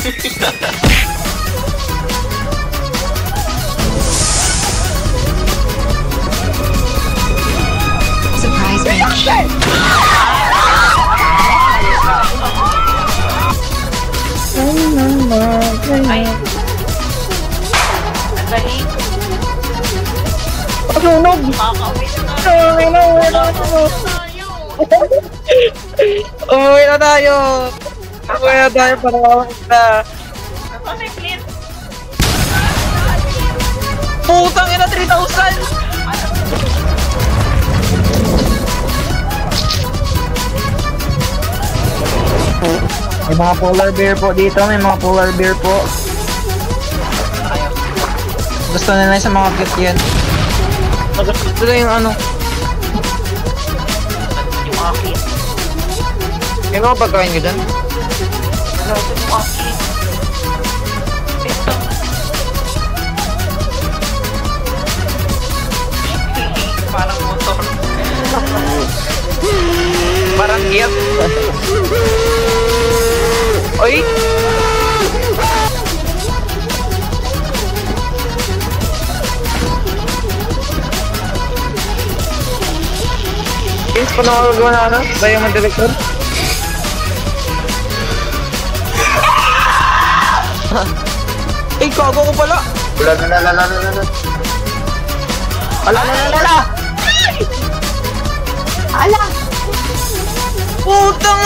Surprise me. Ay. Nagaling. Pasunog! Makakauwi na Umuwi na tayo! Umuwi na tayo para mawag na! Nasaan may flint? Putang ina, 3,000! May mga polar bear po dito, may mga polar bear po. Gusto nila sa mga cute yan. Gusto na yung ano. Yung akin. May mga pagkain ko dyan. Nasaan yung akin? Ito. Parang motor. Parang giyak. Oy! Guys, paano ako gagawa na ano? Diamond Director? Eh, kago ko pala! Ala! Putang